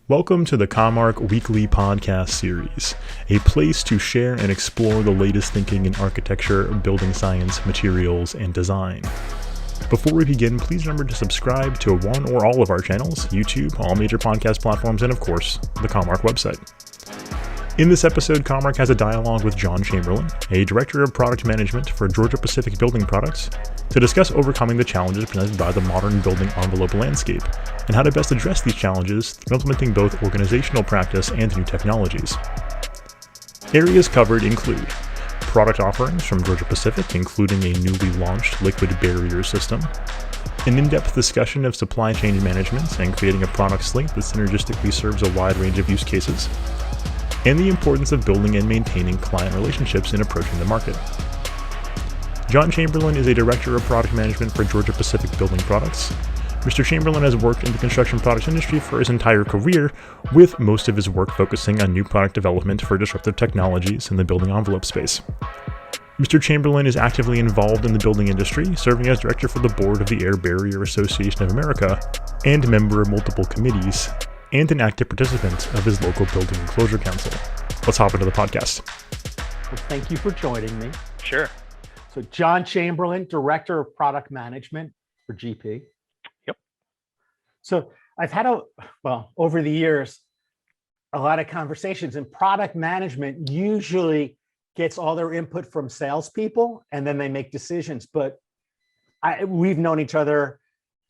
Welcome to the commARCH Weekly Podcast Series, a place to share and explore the latest thinking in architecture, building science, materials, and design. Before we begin, please remember to subscribe to one or all of our channels, YouTube, all major podcast platforms, and of course, the commARCH website. In this episode, commARCH has a dialogue with John Chamberlin, a Director of Product Management for Georgia-Pacific Building Products, to discuss overcoming the challenges presented by the modern building envelope landscape, and how to best address these challenges through implementing both organizational practice and new technologies. Areas covered include product offerings from Georgia-Pacific, including a newly launched liquid barrier system, an in-depth discussion of supply chain management and creating a product slate that synergistically serves a wide range of use cases, and the importance of building and maintaining client relationships in approaching the market. John Chamberlin is a Director of Product Management for Georgia-Pacific Building Products. Mr. Chamberlin has worked in the construction products industry for his entire career, with most of his work focusing on new product development for disruptive technologies in the building envelope space. Mr. Chamberlin is actively involved in the building industry, serving as Director for the Board of the Air Barrier Association of America, and member of multiple committees, and an active participant of his local Building Enclosure Council. Let's hop into the podcast. Well, thank you for joining me. Sure. So John Chamberlin, Director of Product Management for GP. Yep. So I've had over the years, a lot of conversations, and product management usually gets all their input from salespeople and then they make decisions. But we've known each other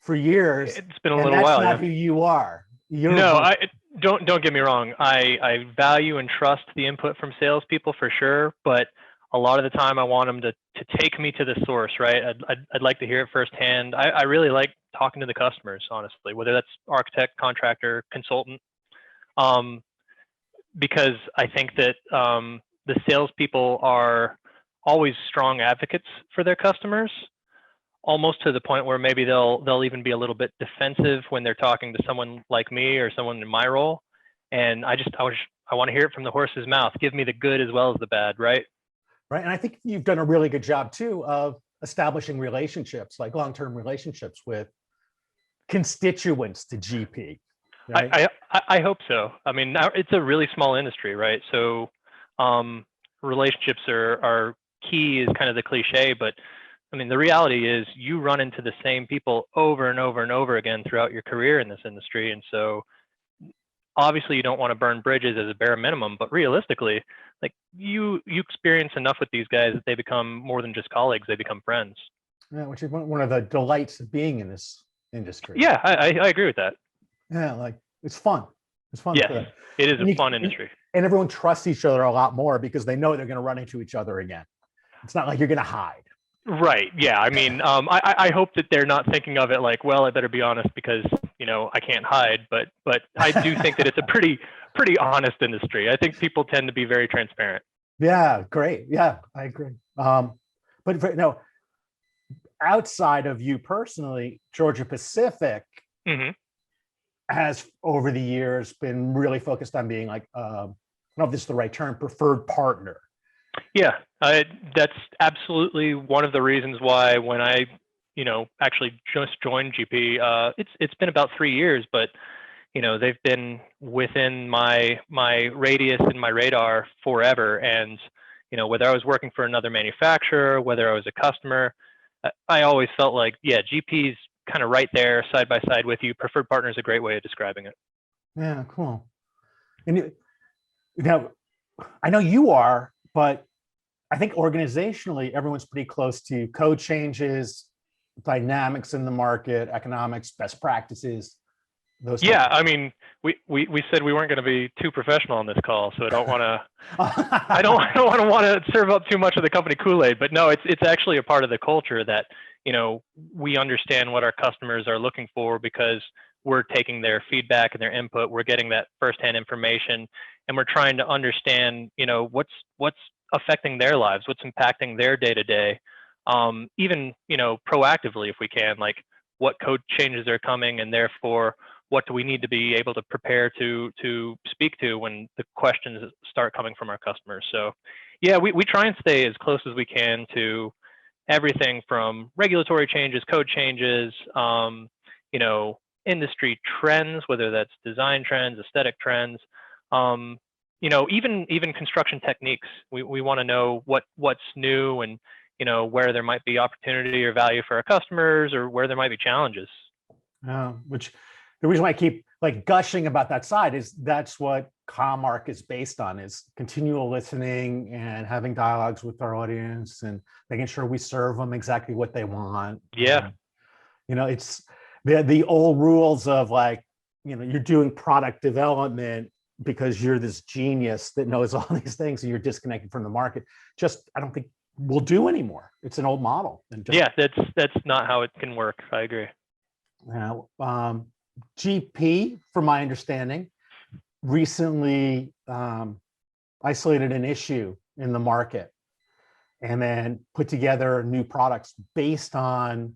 for years. It's been a little while. That's not who you are. Don't get me wrong. I value and trust the input from salespeople for sure, but a lot of the time I want them to take me to the source, right? I'd like to hear it firsthand. I really like talking to the customers, honestly, whether that's architect, contractor, consultant, because I think that the salespeople are always strong advocates for their customers, almost to the point where maybe they'll even be a little bit defensive when they're talking to someone like me or someone in my role. And I want to hear it from the horse's mouth. Give me the good as well as the bad, right? Right. And I think you've done a really good job too of establishing relationships, like long-term relationships with constituents to GP. Right? I hope so. I mean, it's a really small industry, right? So relationships are key is kind of the cliche, but I mean, the reality is you run into the same people over and over and over again throughout your career in this industry. And so obviously you don't want to burn bridges as a bare minimum, but realistically, like you experience enough with these guys that they become more than just colleagues, they become friends. Yeah, which is one of the delights of being in this industry. Yeah, I agree with that. Yeah, like it's fun. It's fun. Yeah, it is a fun industry. And everyone trusts each other a lot more because they know they're going to run into each other again. It's not like you're going to hide. Right. Yeah. I mean, I hope that they're not thinking of it like, well, I better be honest because, I can't hide. But I do think that it's a pretty honest industry. I think people tend to be very transparent. Yeah. Great. Yeah, I agree. But outside of you personally, Georgia-Pacific has over the years been really focused on being like, I don't know if this is the right term, preferred partner. Yeah, that's absolutely one of the reasons why when I, actually just joined GP, it's been about 3 years, but, they've been within my radius and my radar forever. And, whether I was working for another manufacturer, whether I was a customer, I always felt like, yeah, GP's kind of right there side by side with you. Preferred partner is a great way of describing it. Yeah, cool. And now I know you are, but I think organizationally, everyone's pretty close to code changes, dynamics in the market, economics, best practices. Those. Yeah, I mean, we said we weren't going to be too professional on this call, so I don't want to. I don't want to serve up too much of the company Kool-Aid, but no, it's actually a part of the culture that we understand what our customers are looking for because we're taking their feedback and their input. We're getting that firsthand information, and we're trying to understand, what's affecting their lives, what's impacting their day-to-day, even, proactively if we can, like what code changes are coming, and therefore what do we need to be able to prepare to speak to when the questions start coming from our customers. So yeah, we try and stay as close as we can to everything from regulatory changes, code changes, industry trends, whether that's design trends, aesthetic trends, even construction techniques. We want to know what's new and where there might be opportunity or value for our customers, or where there might be challenges. Which the reason why I keep gushing about that side is that's what commARCH is based on, is continual listening and having dialogues with our audience and making sure we serve them exactly what they want. Yeah. It's the old rules of you're doing product development because you're this genius that knows all these things and you're disconnected from the market. I don't think we'll do anymore. It's an old model. That's not how it can work. I agree. Now, GP, from my understanding, recently isolated an issue in the market and then put together new products based on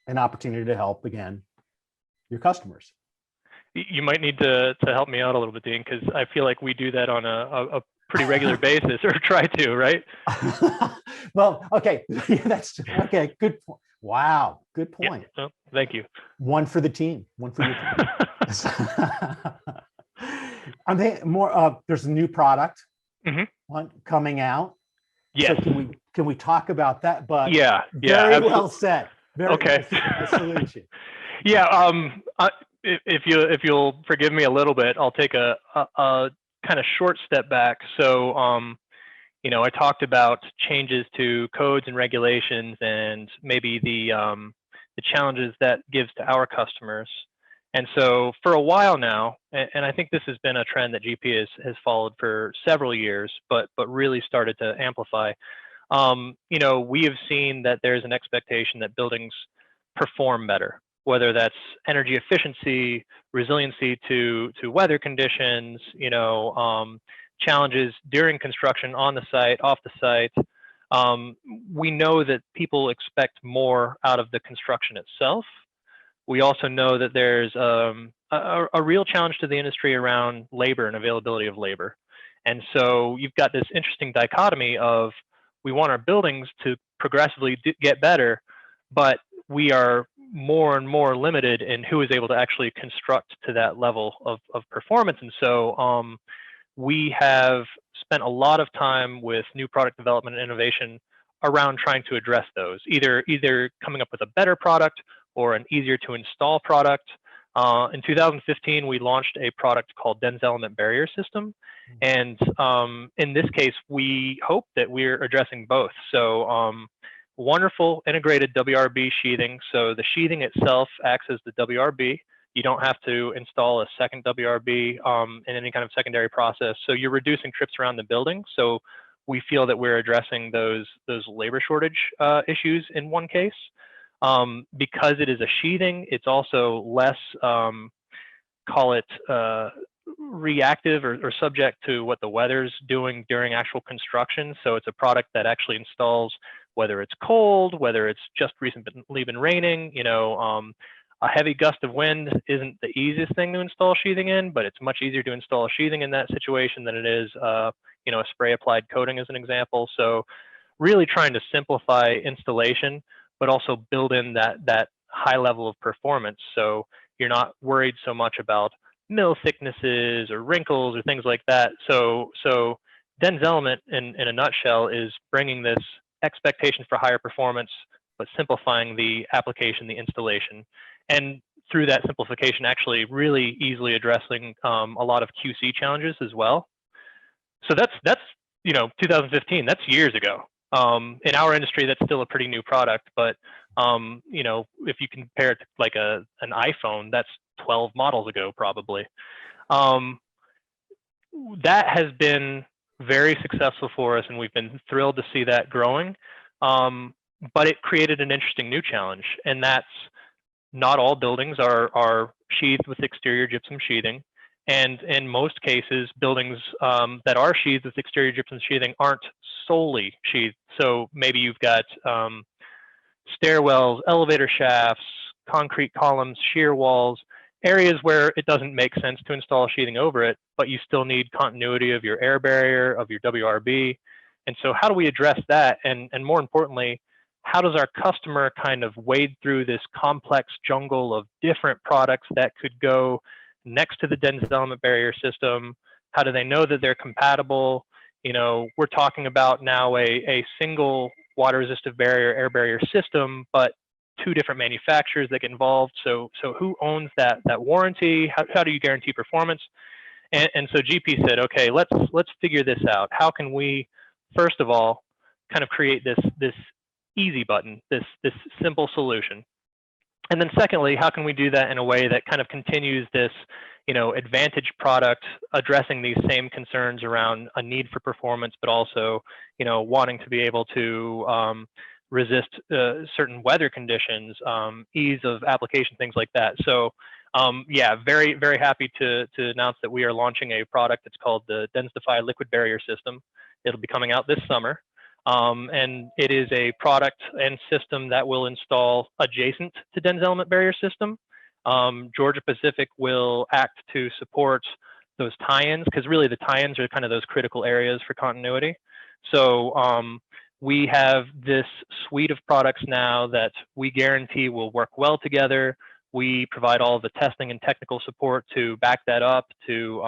an opportunity to help, again, your customers. You might need to help me out a little bit, Dean, because I feel like we do that on a pretty regular basis, or try to, right? Well, okay, that's okay. Good point. Wow, good point. Yeah. Oh, thank you. One for the team. One for your team. I'm thinking more. There's a new product one coming out. Yes. So can we talk about that? But yeah, very well said. Very okay. I salute you. Yeah. If you'll forgive me a little bit, I'll take a kind of short step back. So, I talked about changes to codes and regulations, and maybe the challenges that gives to our customers. And so, for a while now, and I think this has been a trend that GP has followed for several years, but really started to amplify. We have seen that there's an expectation that buildings perform better, whether that's energy efficiency, resiliency to weather conditions, challenges during construction, on the site, off the site. We know that people expect more out of the construction itself. We also know that there's a real challenge to the industry around labor and availability of labor. And so you've got this interesting dichotomy of, we want our buildings to progressively get better, but we are more and more limited in who is able to actually construct to that level of performance. And so we have spent a lot of time with new product development and innovation around trying to address those, either coming up with a better product or an easier to install product. In 2015, we launched a product called Dense Element Barrier System. And in this case, we hope that we're addressing both. So wonderful integrated WRB sheathing. So the sheathing itself acts as the WRB. You don't have to install a second WRB in any kind of secondary process. So you're reducing trips around the building. So we feel that we're addressing those labor shortage issues in one case. Because it is a sheathing, it's also less, call it reactive or subject to what the weather's doing during actual construction. So it's a product that actually installs whether it's cold, whether it's just recently been raining. A heavy gust of wind isn't the easiest thing to install sheathing in, but it's much easier to install a sheathing in that situation than it is, a spray applied coating as an example. So really trying to simplify installation, but also build in that high level of performance. So you're not worried so much about mill thicknesses or wrinkles or things like that. So Dense Element in a nutshell is bringing this expectation for higher performance, but simplifying the application, the installation. And through that simplification, actually really easily addressing a lot of QC challenges as well. So that's 2015, that's years ago. In our industry, that's still a pretty new product, but if you compare it to like an iPhone, that's 12 models ago, probably. That has been very successful for us, and we've been thrilled to see that growing. But it created an interesting new challenge, and that's not all buildings are sheathed with exterior gypsum sheathing. And in most cases, buildings that are sheathed with exterior gypsum sheathing aren't solely sheathed. So maybe you've got stairwells, elevator shafts, concrete columns, shear walls, areas where it doesn't make sense to install sheathing over it, but you still need continuity of your air barrier, of your WRB. And so how do we address that? And more importantly, how do we ensure that how does our customer kind of wade through this complex jungle of different products that could go next to the dense element barrier system? How do they know that they're compatible? We're talking about now a single water resistive barrier, air barrier system, but two different manufacturers that get involved. So who owns that warranty? How do you guarantee performance? And so GP said, okay, let's figure this out. How can we, first of all, kind of create this easy button, this simple solution? And then secondly, how can we do that in a way that kind of continues this, advantage product addressing these same concerns around a need for performance, but also, wanting to be able to resist certain weather conditions, ease of application, things like that. So yeah, very, very happy to announce that we are launching a product that's called the Densify Liquid Barrier System. It'll be coming out this summer. And it is a product and system that will install adjacent to dense element barrier system. Georgia Pacific will act to support those tie-ins, because really the tie-ins are kind of those critical areas for continuity. So we have this suite of products now that we guarantee will work well together. We provide all of the testing and technical support to back that up, to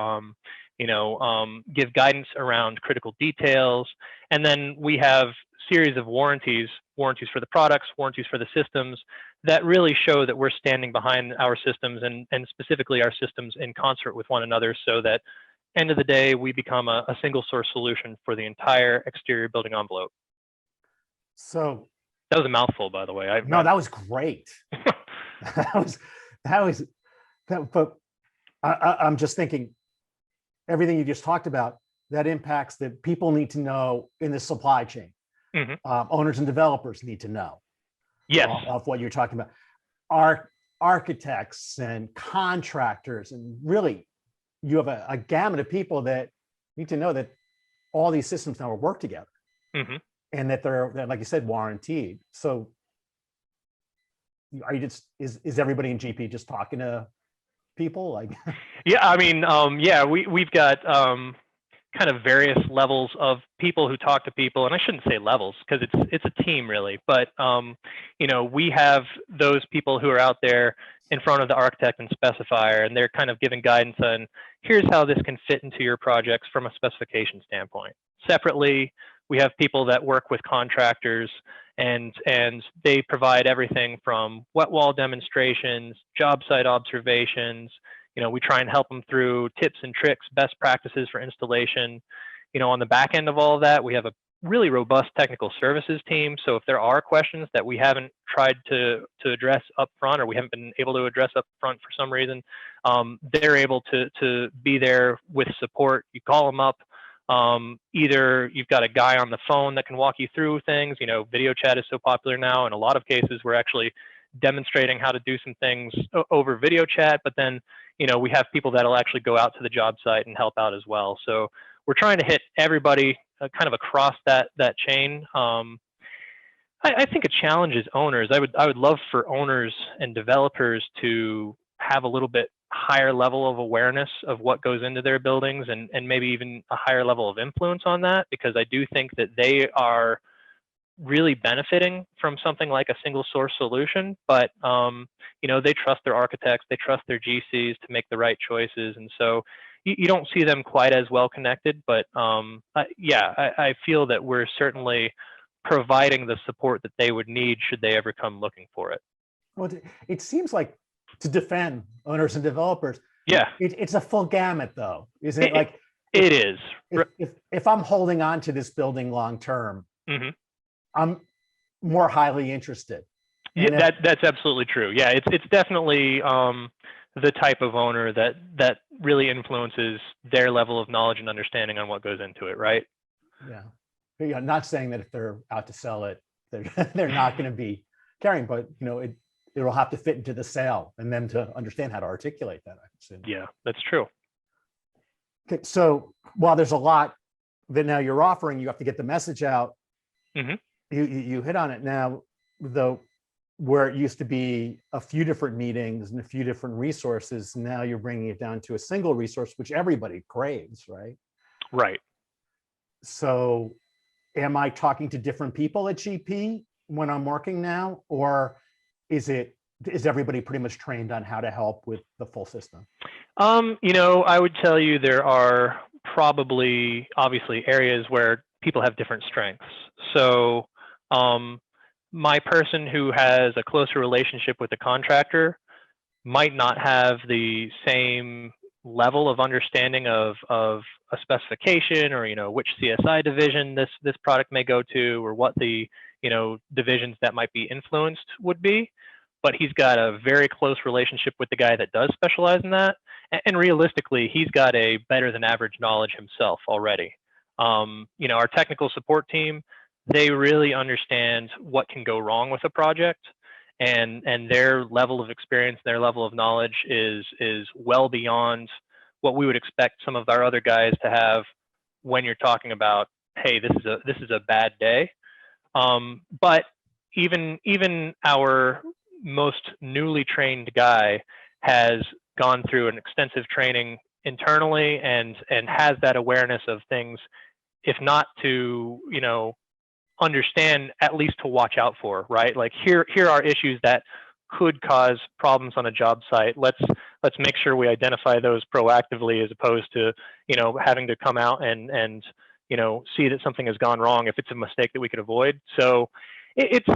give guidance around critical details. And then we have series of warranties for the products, warranties for the systems, that really show that we're standing behind our systems, and specifically our systems in concert with one another, so that end of the day, we become a single source solution for the entire exterior building envelope. So that was a mouthful, by the way. No, that was great. But I'm just thinking, everything you just talked about, that impacts that people need to know in the supply chain. Owners and developers need to know. Yes. Of what you're talking about. Architects and contractors, and really, you have a gamut of people that need to know that all these systems now work together, and that they're, like you said, warranted. So, are you just is everybody in GP just talking to people like? Yeah, I mean, yeah, we've got kind of various levels of people who talk to people, and I shouldn't say levels because it's a team really, but we have those people who are out there in front of the architect and specifier, and they're kind of giving guidance on, here's how this can fit into your projects from a specification standpoint. Separately, we have people that work with contractors, and they provide everything from wet wall demonstrations, job site observations. We try and help them through tips and tricks, best practices for installation. On the back end of all of that, we have a really robust technical services team. So if there are questions that we haven't tried to address up front, or we haven't been able to address up front for some reason, they're able to be there with support. You call them up. Either you've got a guy on the phone that can walk you through things. Video chat is so popular now. In a lot of cases, we're actually demonstrating how to do some things over video chat, but then we have people that'll actually go out to the job site and help out as well. So we're trying to hit everybody kind of across that chain. I think a challenge is owners. I would love for owners and developers to have a little bit higher level of awareness of what goes into their buildings, and maybe even a higher level of influence on that, because I do think that they are really benefiting from something like a single source solution, but they trust their architects, they trust their GCs to make the right choices, and so you don't see them quite as well connected. But I feel that we're certainly providing the support that they would need should they ever come looking for it. Well, it seems like, to defend owners and developers, yeah, it's a full gamut, though, isn't it? Like it is. If I'm holding on to this building long term, I'm more highly interested. Yeah, that's absolutely true. Yeah, it's definitely the type of owner that really influences their level of knowledge and understanding on what goes into it, right? Yeah, but yeah, not saying that if they're out to sell it, they're not going to be carrying, but it'll have to fit into the sale, and then to understand how to articulate that, I assume. Yeah, that's true. Okay, so while there's a lot that now you're offering, you have to get the message out. You hit on it now, though, where it used to be a few different meetings and a few different resources. Now you're bringing it down to a single resource, which everybody craves, right? Right. So am I talking to different people at GP when I'm working now, or is everybody pretty much trained on how to help with the full system? I would tell you there are probably obviously areas where people have different strengths. So my person who has a closer relationship with the contractor might not have the same level of understanding of a specification, or which CSI division this product may go to, or what the divisions that might be influenced would be. But he's got a very close relationship with the guy that does specialize in that, and realistically, he's got a better than average knowledge himself already. Our technical support team, they really understand what can go wrong with a project, and their level of experience, their level of knowledge is well beyond what we would expect some of our other guys to have when you're talking about, hey, this is a bad day. But even our most newly trained guy has gone through an extensive training internally and has that awareness of things, if not to understand, at least to watch out for, right? Like here are issues that could cause problems on a job site. Let's make sure we identify those proactively, as opposed to having to come out and see that something has gone wrong if it's a mistake that we could avoid. So it's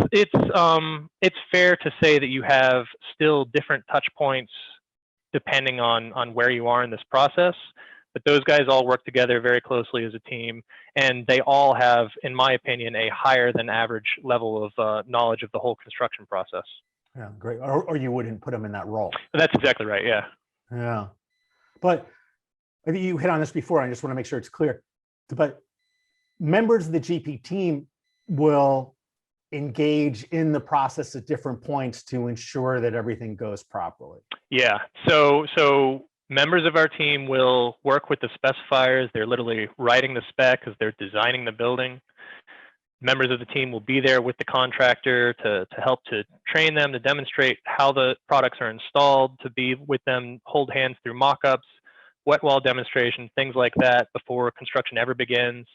fair to say that you have still different touch points depending on where you are in this process. But those guys all work together very closely as a team, and they all have, in my opinion, a higher than average level of knowledge of the whole construction process. Yeah, great. Or you wouldn't put them in that role. That's exactly right. Yeah. Yeah. But I think you hit on this before. I just want to make sure it's clear. But members of the GP team will engage in the process at different points to ensure that everything goes properly. Yeah. So members of our team will work with the specifiers. They're literally writing the spec as they're designing the building. Members of the team will be there with the contractor to help to train them, to demonstrate how the products are installed, to be with them, hold hands through mock-ups, wet wall demonstrations, things like that before construction ever begins.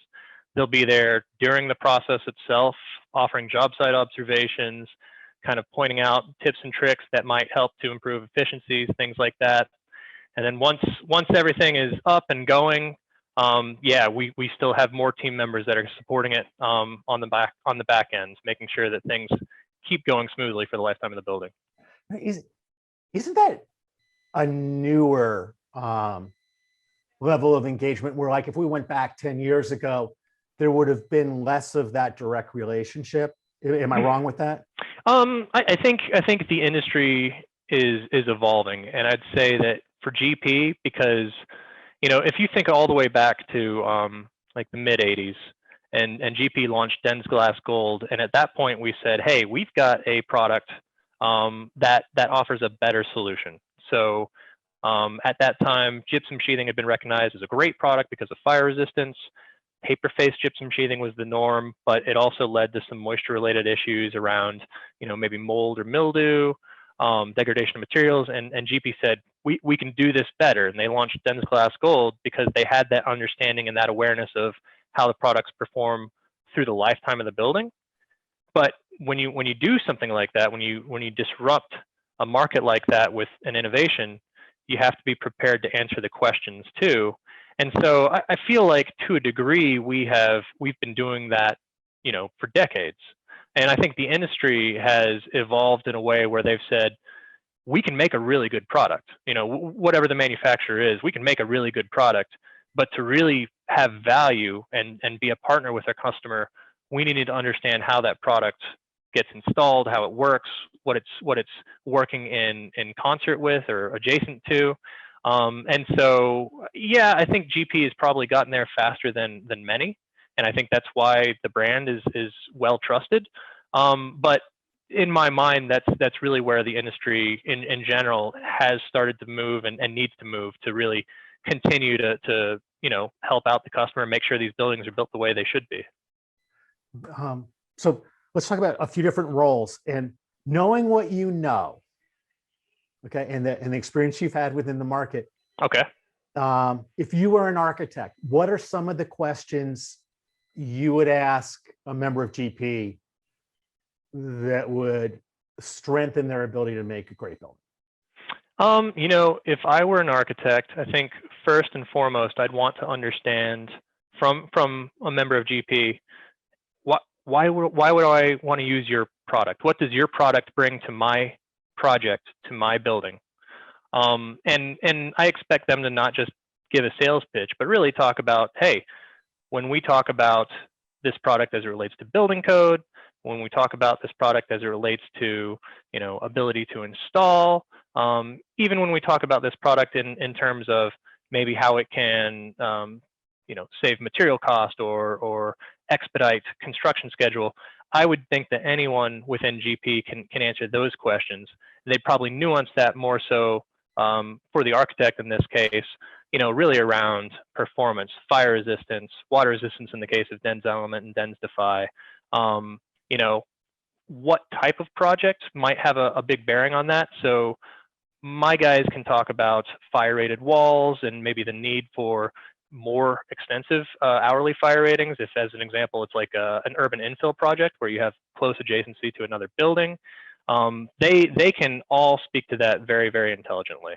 They'll be there during the process itself, offering job site observations, kind of pointing out tips and tricks that might help to improve efficiencies, things like that. And then once everything is up and going, we still have more team members that are supporting it on the back ends, making sure that things keep going smoothly for the lifetime of the building. Isn't that a newer level of engagement, where, like, if we went back 10 years ago, there would have been less of that direct relationship? Am I wrong with that? I think the industry is evolving, and I'd say that for GP, because if you think all the way back to like the mid 80s, and GP launched Den's Glass Gold, and at that point we said, hey, we've got a product that offers a better solution. So at that time, gypsum sheathing had been recognized as a great product because of fire resistance. Paper-faced gypsum sheathing was the norm, but it also led to some moisture-related issues around, maybe mold or mildew, degradation of materials, and GP said, we can do this better. And they launched Den's Glass Gold because they had that understanding and that awareness of how the products perform through the lifetime of the building. But when you do something like that, when you disrupt a market like that with an innovation, you have to be prepared to answer the questions too. And so I feel like, to a degree, we've been doing that, for decades. And I think the industry has evolved in a way where they've said, we can make a really good product, whatever the manufacturer is, we can make a really good product, but to really have value and be a partner with our customer, we need to understand how that product gets installed, how it works, what it's working in concert with or adjacent to. And so, I think GP has probably gotten there faster than many. And I think that's why the brand is well trusted. But in my mind, that's really where the industry in general has started to move and needs to move to really continue to help out the customer and make sure these buildings are built the way they should be. So let's talk about a few different roles, and knowing what you know, okay, and the experience you've had within the market. Okay. If you were an architect, what are some of the questions you would ask a member of GP that would strengthen their ability to make a great building? If I were an architect, I think first and foremost, I'd want to understand from a member of GP, why would I want to use your product? What does your product bring to my project, to my building? And I expect them to not just give a sales pitch, but really talk about, hey, when we talk about this product as it relates to building code, when we talk about this product as it relates to, ability to install, even when we talk about this product in terms of maybe how it can, save material cost or expedite construction schedule, I would think that anyone within GP can answer those questions. They probably nuance that more so for the architect in this case, really around performance, fire resistance, water resistance in the case of DENS Element and DENS Defy. What type of project might have a big bearing on that? So my guys can talk about fire rated walls and maybe the need for more extensive hourly fire ratings. If, as an example, it's like an urban infill project where you have close adjacency to another building, they can all speak to that very, very intelligently.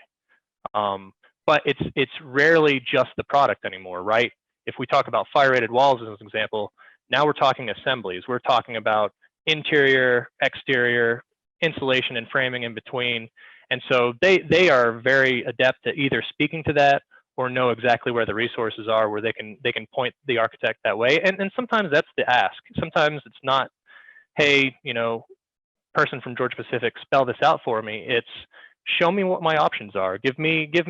But it's rarely just the product anymore, right? If we talk about fire rated walls as an example, now we're talking assemblies. We're talking about interior, exterior, insulation and framing in between. And so they are very adept at either speaking to that or know exactly where the resources are, where they can point the architect that way. And sometimes that's the ask. Sometimes it's not, hey, person from Georgia Pacific, spell this out for me. It's show me what my options are. Give me a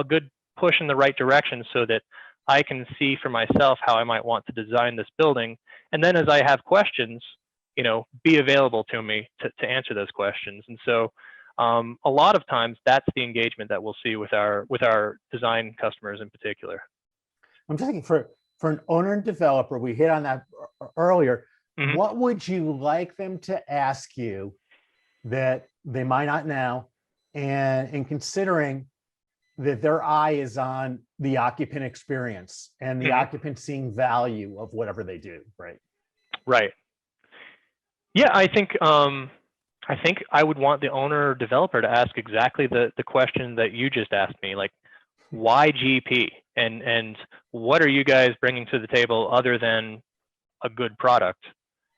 good push in the right direction so that I can see for myself how I might want to design this building. And then as I have questions, be available to me to answer those questions. And so a lot of times that's the engagement that we'll see with our design customers in particular. I'm just thinking for an owner and developer, we hit on that earlier. Mm-hmm. What would you like them to ask you that they might not know? And in considering that their eye is on the occupant experience and the mm-hmm. occupant seeing value of whatever they do, right? Right. Yeah, I think I would want the owner or developer to ask exactly the question that you just asked me, like, why GP? And what are you guys bringing to the table other than a good product?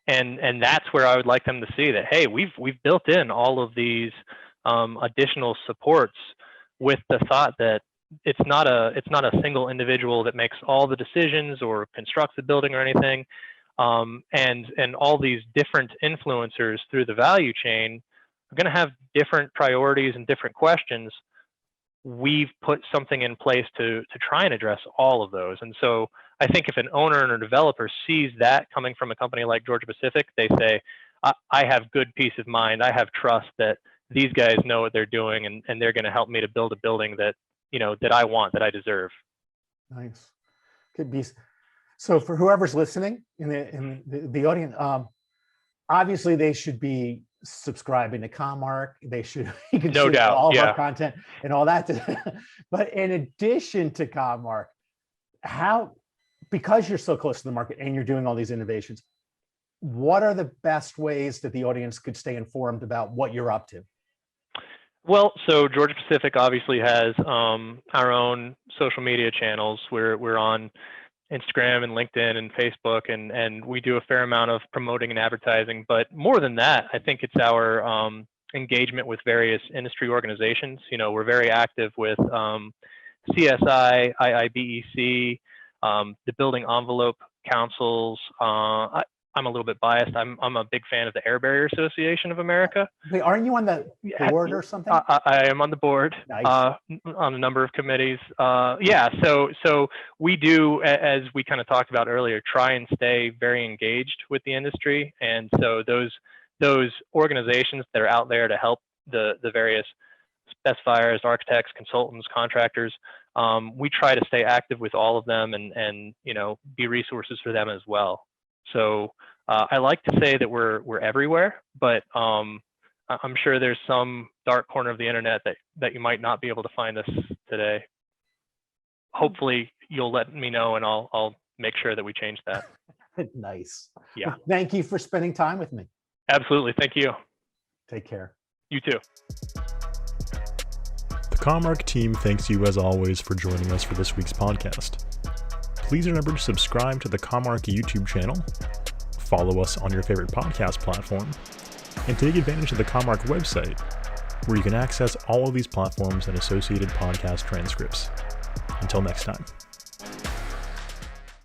And that's where I would like them to see that, hey, we've built in all of these additional supports with the thought that it's not a single individual that makes all the decisions or constructs the building or anything. And all these different influencers through the value chain are going to have different priorities and different questions. We've put something in place to try and address all of those. And so I think if an owner and a developer sees that coming from a company like Georgia Pacific, they say, I have good peace of mind. I have trust that these guys know what they're doing and they're going to help me to build a building that, that I want, that I deserve. Nice. Could be. So for whoever's listening in the audience, obviously they should be subscribing to commARCH. They should no doubt all of our content and all that. But in addition to commARCH, because you're so close to the market and you're doing all these innovations, what are the best ways that the audience could stay informed about what you're up to? Well, so Georgia Pacific obviously has our own social media channels. We're on Instagram and LinkedIn and Facebook, and we do a fair amount of promoting and advertising. But more than that, I think it's our engagement with various industry organizations. We're very active with CSI, IIBEC, the Building Envelope Councils. I'm a little bit biased. I'm a big fan of the Air Barrier Association of America. Wait, aren't you on the board or something? I am on the board. Nice. On a number of committees. So we do, as we kind of talked about earlier, try and stay very engaged with the industry. And so those organizations that are out there to help the various specifiers, architects, consultants, contractors, we try to stay active with all of them and be resources for them as well. So I like to say that we're everywhere, but I'm sure there's some dark corner of the internet that you might not be able to find us today. Hopefully you'll let me know and I'll make sure that we change that. Nice. Yeah. Well, thank you for spending time with me. Absolutely. Thank you. Take care. You too. The commARCH team thanks you as always for joining us for this week's podcast. Please remember to subscribe to the commARCH YouTube channel, follow us on your favorite podcast platform, and take advantage of the commARCH website, where you can access all of these platforms and associated podcast transcripts. Until next time.